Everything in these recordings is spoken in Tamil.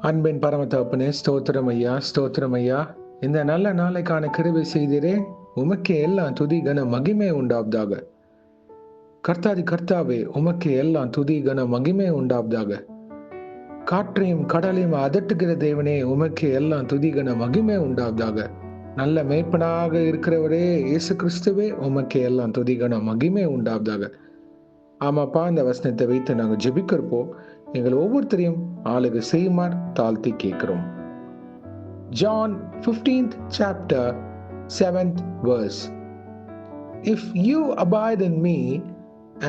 அன்பின் பரம தகப்பனே, ஸ்தோத்திரம் ஐயா, ஸ்தோத்திரம் ஐயா. இந்த நல்ல நாளைக்கான கிருபை செய்தீரே, உமக்கே எல்லாம் துதி கன மகிமை உண்டாவதாக. கர்த்தாதி கர்த்தாவே, உமக்கே எல்லாம் துதி கன மகிமை உண்டாவதாக. காற்றையும் கடலையும் அதட்டுகிற தேவனே, உமக்கே எல்லாம் துதி கன மகிமை உண்டாவதாக. நல்ல மேய்ப்பனாக இருக்கிறவரே இயேசு கிறிஸ்துவே, உமக்கே எல்லாம் துதி கன மகிமை உண்டாவதாக. ஆமாப்பா, இந்த வசனத்தை வைத்து நாங்கள் ஜெபிக்கிறப்போம். எங்கள் ஒவ்வொருத்தரையும் ஆளுகை செய்யுமாறு தாழ்த்தி கேட்கிறோம். John 15th chapter 7th verse. If you abide in me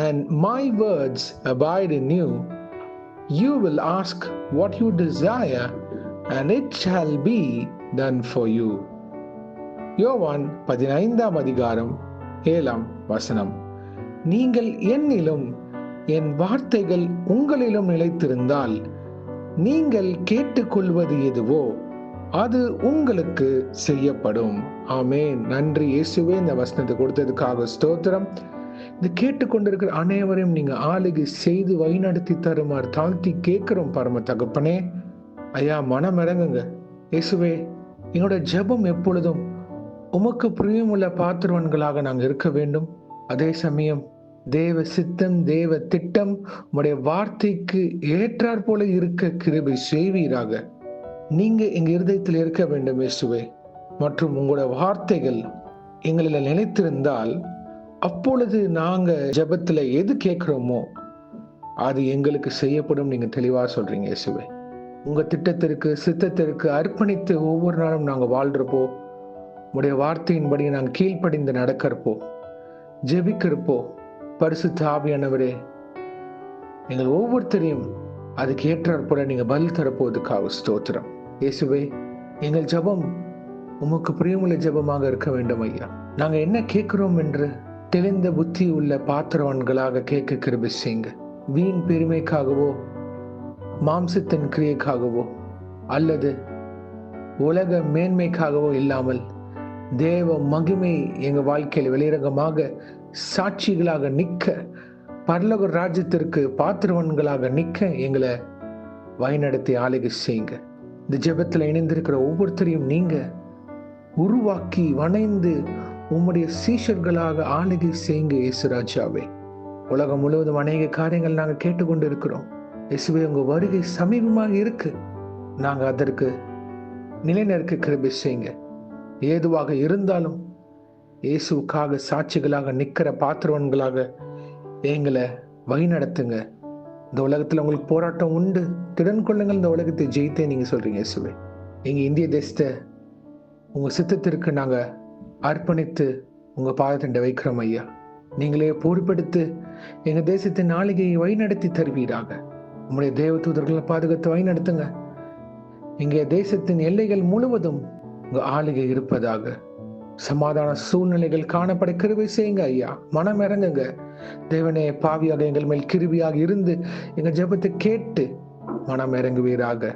and my words abide in you, you will ask what you desire and it shall be done for you. யோவான் 15ஆம் அதிகாரம் 7ஆம் வசனம். நீங்கள் என்னிலும் என் வார்த்தைகள் உங்களிலும் நிலைத்திருந்தால் நீங்கள் கேட்டுக்கொள்வது எதுவோ அது உங்களுக்கு செய்யப்படும். ஆமென். நன்றி இயேசுவே, இந்த வசனத்தை கொடுத்ததுக்காக ஸ்தோத்திரம். இது கேட்டுக்கொண்டிருக்கிற அனைவரையும் நீங்க ஆளுகை செய்து வழிநடத்தி தருமாறு தாழ்த்தி கேட்கிறோம் பரம தகப்பனே. ஐயா, மனம் இறங்குங்க இயேசுவே. எங்களோட ஜெபம் எப்பொழுதும் உமக்கு பிரியமுள்ள பாத்திரவன்களாக நாங்கள் இருக்க வேண்டும். அதே சமயம் தேவ சித்தம், தேவ திட்டம் உடைய வார்த்தைக்கு ஏற்றாற் போல இருக்க கிருபை செய்வீராக. நீங்க எங்க இருதயத்தில் இருக்க வேண்டும் இயேசுவே. மற்றும் உங்களோட வார்த்தைகள் எங்களில் நிலைத்திருந்தால் அப்பொழுது நாங்க ஜெபத்துல எது கேட்கிறோமோ அது எங்களுக்கு செய்யப்படும். நீங்க தெளிவா சொல்றீங்க இயேசுவே. உங்க திட்டத்திற்கு சித்தத்திற்கு அர்ப்பணித்து ஒவ்வொரு நாளும் நாங்க வாழ்றப்போ, உடைய வார்த்தையின்படி நாங்கள் கீழ்ப்படிந்து நடக்கிறப்போ, ஜெபிக்கிறப்போ, பரிசுத்த ஆவியானவரே எங்கள் ஒவ்வொருத்தரையும் அதுக்கு ஏற்றாற்போல நீங்க பதில் தரப்போவதுக்காக ஸ்தோத்திரம் இயேசுவே. எங்கள் ஜெபம் உமக்கு பிரியமுள்ள ஜெபமாக இருக்க வேண்டும் ஐயா. நாங்க என்ன கேட்கிறோம் என்று தெளிந்த புத்தி உள்ள பாத்திரவான்களாக கேட்க கிருபை செய்யுங்க. வீண் பெருமைக்காகவோ மாம்சத்தின் கிரியைக்காகவோ அல்லது உலக மேன்மைக்காகவோ இல்லாமல் தேவ மகிமை எங்க வாழ்க்கையில் வெளிரங்கமாக சாட்சிகளாக நிற்க, பரலோக ராஜ்யத்திற்கு பாத்திரவன்களாக நிற்க எங்களை வழிநடத்தி ஆளுகை செய்யுங்க. இந்த ஜெபத்தில் இணைந்திருக்கிற ஒவ்வொருத்தரையும் நீங்க உருவாக்கி வணைந்து உம்முடைய சீஷர்களாக ஆளுகை செய்யுங்க இயேசுராஜாவே. உலகம் முழுவதும் அநேக காரியங்கள் நாங்கள் கேட்டுக்கொண்டு இருக்கிறோம் இயேசுவே. உங்க வருகை சமீபமாக இருக்கு. நாங்க அதற்கு நிலைநிற்க கிருபை செய்யுங்க. ஏதுவாக இருந்தாலும் இயேசுக்காக சாட்சிகளாக நிற்கிற பாத்திரவன்களாக எங்களை வழிநடத்துங்க. இந்த உலகத்துல உங்களுக்கு போராட்டம் உண்டு, திடன் கொள்ளுங்கள், இந்த உலகத்தை ஜெயித்தே நீங்க சொல்றீங்க இயேசுவே. எங்க இந்திய தேசத்தை உங்க சித்தத்திற்கு நாங்க அர்ப்பணித்து உங்க பாதத்தண்டை வைக்கிறோம் ஐயா. நீங்களே பொறுப்பெடுத்து எங்க தேசத்தின் ஆளுகையை வழிநடத்தி தருவீராக. உங்களுடைய தேவ தூதர்களை பாதுகாத்து வழிநடத்துங்க. இங்கே தேசத்தின் எல்லைகள் முழுவதும் உங்க ஆளுகை இருப்பதாக. சமாதான சூழ்நிலைகள் காணப்பட கிருபை செய்யுங்க ஐயா. மனம் இறங்குங்க தேவனே. பாவியாக எங்கள் மேல் கிருபியாக இருந்து எங்க ஜெபத்தை கேட்டு மனம் இறங்குவீராக.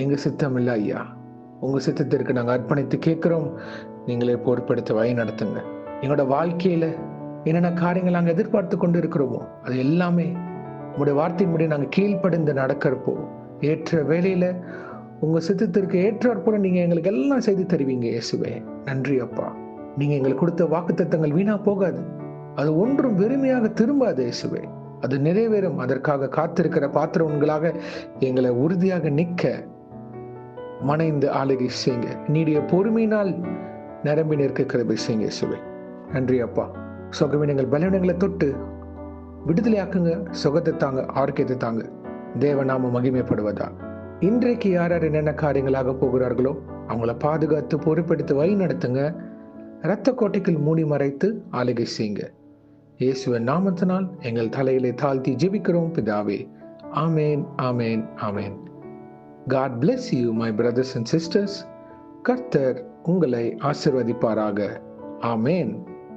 எங்க சித்தம் இல்லை ஐயா, உங்க சித்தத்திற்கு நாங்கள் அர்ப்பணித்து கேட்கிறோம். நீங்களே பொறுப்படுத்த வழி நடத்துங்க. எங்களோட வாழ்க்கையில என்னென்ன காரியங்கள் நாங்கள் எதிர்பார்த்து கொண்டு இருக்கிறோமோ அது எல்லாமே உங்களுடைய வார்த்தையின் முடி நாங்கள் கீழ்ப்படிந்து நடக்கிறப்போ ஏற்ற வேலையில உங்க சித்தத்திற்கு ஏற்றாற்போல நீங்க எங்களுக்கு எல்லாம் செய்து தருவீங்க இயேசுவே. நன்றி அப்பா. நீங்க எங்களுக்கு கொடுத்த வாக்குத்தத்தங்கள் வீணா போகாது, அது ஒன்றும் வெறுமையாக திரும்பாது இயேசுவே. அது நிறைவேறும். அதற்காக காத்திருக்கிற பாத்திரவன்களாக எங்களை உறுதியாக நிற்க மனைந்து ஆளுகை செய்யுங்க. நீடிய பொறுமையினால் நிரம்பி நிற்க கிருபை செய்யுங்க இயேசுவே. நன்றி அப்பா. சுகமே எங்கள் பலவீனங்களை தொட்டு விடுதலையாக்குங்க. சுகத்தை தாங்க, ஆரோக்கியத்தை தாங்க. தேவநாம மகிமைப்படுவதா. இன்றைக்கு யார் யார் என்னென்ன காரியங்களாக போகிறார்களோ அவங்கள பாதுகாத்து பொறுப்பெடுத்து வழி நடத்துங்க. இரத்த கோட்டைக்குள் மூடி மறைத்து ஆளுகை செய்யுங்க. இயேசுவின் நாமத்தினால் எங்கள் தலையிலே தாழ்த்தி ஜெபிக்கிறோம் பிதாவே. ஆமேன், ஆமேன், ஆமேன். God bless you, my brothers and sisters. கர்த்தர் உங்களை ஆசீர்வதிப்பாராக. ஆமேன்.